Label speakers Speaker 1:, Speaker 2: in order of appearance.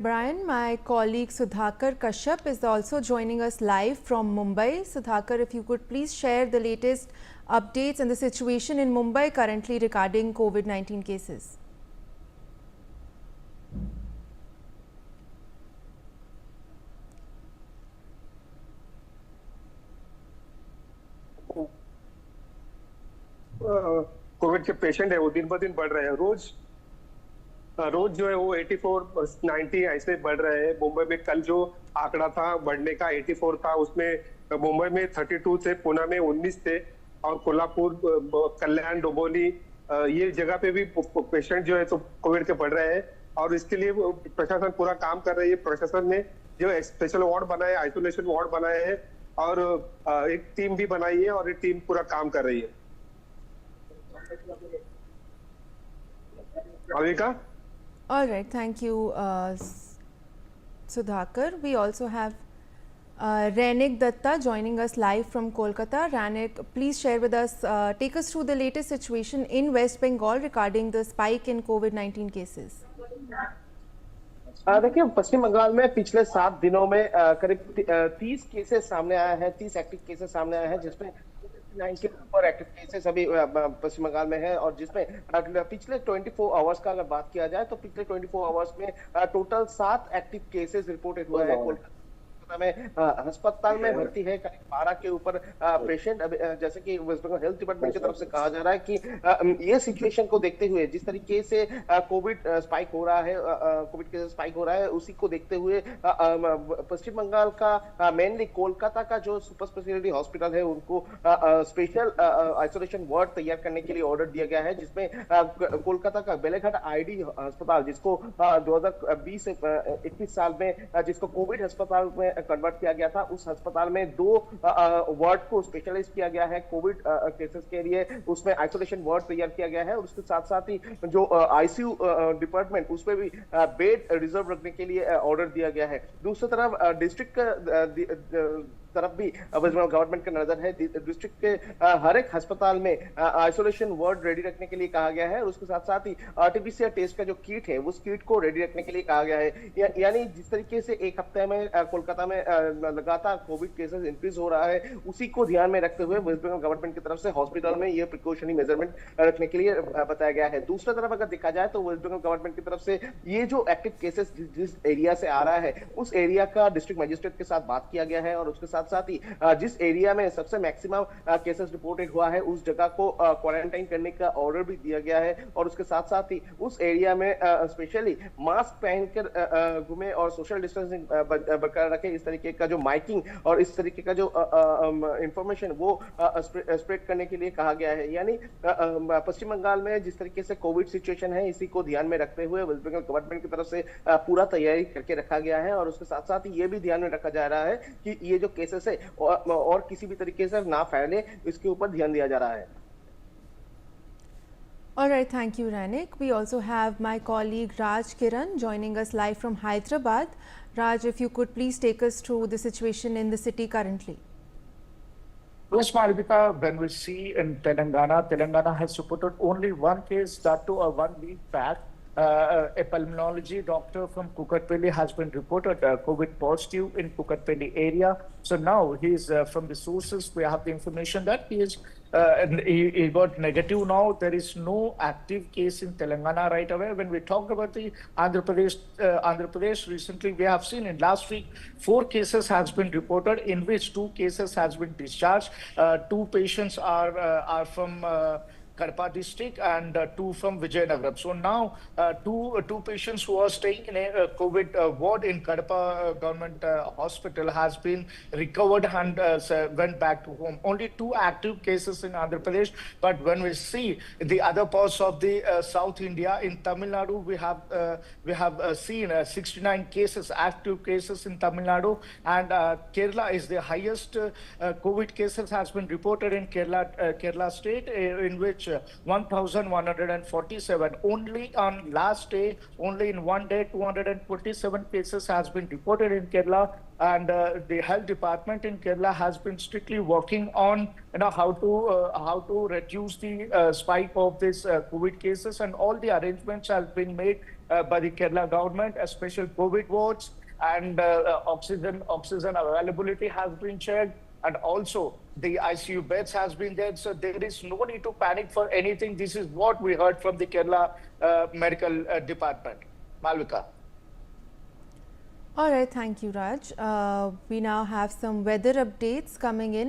Speaker 1: Brian, my colleague Sudhakar Kashyap is also joining us live from Mumbai. Sudhakar, if you could please share the latest updates and the situation in Mumbai currently regarding COVID-19 cases.
Speaker 2: Covid के patient है वो दिन ब दिन बढ़ रहे हैं। रोज जो है वो 84 90 ऐसे बढ़ रहे हैं। मुंबई में कल जो आंकड़ा था बढ़ने का 84 था, उसमें मुंबई में 32 थे, पुणे में 19 थे और कोल्हापुर, कल्याण, डोंबिवली ये जगह पे भी पेशेंट जो है तो कोविड के बढ़ रहे हैं और इसके लिए प्रशासन पूरा काम कर रही है। प्रशासन ने जो स्पेशल वार्ड बनाए, आइसोलेशन वार्ड बनाए हैं और एक टीम भी बनाई है और ये टीम पूरा काम कर रही है। Alvika?
Speaker 1: All right, thank you, Sudhakar. We also have Rainik Datta joining us live from Kolkata. Rainik, please share with us, take us through the latest situation in West Bengal regarding the spike in COVID-19 cases.
Speaker 3: देखिए, पश्चिम बंगाल में पिछले 7 दिनों में करीब 30 cases सामने आया है, 30 active cases सामने आए हैं, जिसमें 90 के ऊपर एक्टिव केसेस अभी पश्चिम बंगाल में है और जिसमें पिछले 24 आवर्स का अगर बात किया जाए तो पिछले 24 आवर्स में टोटल 7 एक्टिव केसेस रिपोर्टेड हुआ है। कोलकाता में अस्पताल में भर्ती है करीब 12 के ऊपर पेशेंट। जैसे कि वेस्ट बंगाल हेल्थ डिपार्टमेंट की तरफ से कहा जा रहा है कि ये सिचुएशन को देखते हुए जिस तरीके से कोविड स्पाइक हो रहा है, कोविड केस स्पाइक हो रहा है, उसी को देखते हुए पश्चिम बंगाल का मेनली कोलकाता का जो सुपर स्पेशलिटी हॉस्पिटल है उनको स्पेशल आइसोलेशन वार्ड तैयार करने के लिए ऑर्डर दिया गया है, जिसमें कोलकाता का बेलेघाट आईडी अस्पताल, जिसको 2020 से 21 साल में जिसको कोविड अस्पताल में कन्वर्ट किया गया था, उस अस्पताल में 2 वार्ड को स्पेशलाइज किया गया है कोविड केसेस के लिए। उसमें आइसोलेशन वार्ड तैयार किया गया है और उसके साथ साथ ही जो आईसीयू डिपार्टमेंट उसमें भी बेड रिजर्व रखने के लिए ऑर्डर दिया गया है। दूसरी तरफ डिस्ट्रिक्ट तरफ भी वेस्ट बंगाल गवर्नमेंट का नजर है। डिस्ट्रिक्ट के हर एक अस्पताल में आइसोलेशन वार्ड रेडी रखने के लिए कहा गया है और उसके साथ साथ ही आरटीपीसीआर टेस्ट का जो किट है उस किट को रेडी रखने के लिए कहा गया है। यानी जिस तरीके से एक हफ्ते में कोलकाता में लगातार कोविड केसेस इंक्रीज हो रहा है, उसी को ध्यान में रखते हुए वेस्ट बंगाल गवर्नमेंट की तरफ से हॉस्पिटल में ये प्रिकॉशनरी मेजरमेंट रखने के लिए बताया गया है। दूसरी तरफ अगर देखा जाए तो वेस्ट बंगाल गवर्नमेंट की तरफ से ये जो एक्टिव केसेस जिस एरिया से आ रहा है उस एरिया का डिस्ट्रिक्ट मजिस्ट्रेट के साथ बात किया गया है और उसके साथ ही जिस एरिया में सबसे मैक्सिमम केसेस रिपोर्टेड हुआ है उस जगह को क्वारंटाइन करने का ऑर्डर भी दिया गया है और उसके साथ साथ ही उस एरिया में स्पेशली मास्क पहनकर घूमे और सोशल डिस्टेंसिंग बरकरार रखे। इस तरीके का जो माइकिंग और इस तरीके का जो इंफॉर्मेशन वो स्प्रेड करने के लिए कहा गया है। यानी पश्चिम बंगाल में जिस तरीके से कोविड सिचुएशन है इसी को ध्यान में रखते हुए वेस्ट बंगाल गवर्नमेंट की तरफ से पूरा तैयारी करके रखा गया है और उसके साथ साथ ही ये भी ध्यान में रखा जा रहा है कि ये जो केसेस है और किसी भी तरीके से ना फैले, इसके ऊपर ध्यान दिया जा रहा है।
Speaker 1: All right, thank you, Rainik. We also have my colleague Raj Kiran joining us live from Hyderabad. Raj, if you could please take us through the situation in the city currently.
Speaker 4: Yes, Malvika, when we see in Telangana has reported only one case, that too 1 week back. A pulmonology doctor from Kukatpally has been reported COVID positive in Kukatpally area. So now he's from the sources, we have the information that he got negative now. There is no active case in Telangana right away. When we talk about the Andhra Pradesh recently, we have seen in last week 4 cases has been reported, in which 2 cases has been discharged. 2 patients are from Kadapa district and 2 from Vijayanagaram. So now two patients who are staying in a COVID ward in Kadapa government hospital has been recovered and went back to home. Only 2 active cases in Andhra Pradesh. But when we see the other parts of the South India, in Tamil Nadu, we have seen 69 cases, active cases in Tamil Nadu, and Kerala is the highest COVID cases has been reported in Kerala state, in which 1,147. Only on last day, only in one day, 227 cases has been reported in Kerala, and the health department in Kerala has been strictly working on how to reduce the spike of this COVID cases, and all the arrangements have been made by the Kerala government. A special COVID wards and oxygen availability has been checked, and also the ICU beds has been there. So there is no need to panic for anything. This is what we heard from the Kerala medical department. Malvika.
Speaker 1: All right, thank you, Raj. We now have some weather updates coming in.